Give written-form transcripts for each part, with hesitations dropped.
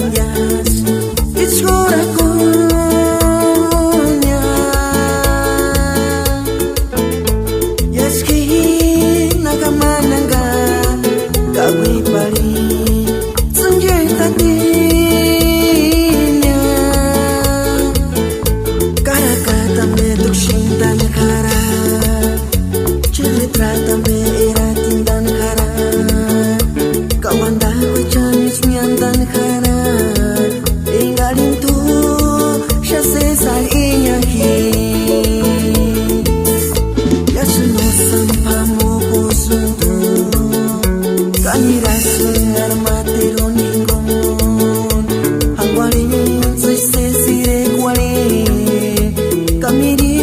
niñas, it's coraconia. Yaski nagamananga, gawi pali, senjai tatinya. Karakata meduk shintan kara, cerita tambe iratin dan kara. Kawanda ko chanis miandan kara, ingalin tu siya sesal inyahi. Yasuno sampa mo kusunto, kanira sungar matiron hingon. Hangwalin sise sire kwale, kamiri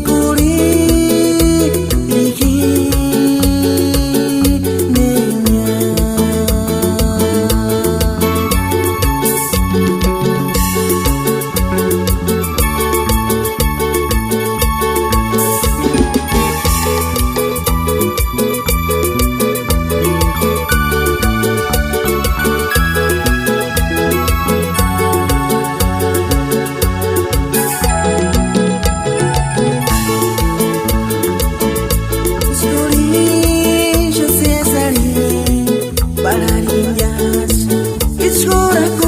kuri iki. Para niñas, it's coraconia.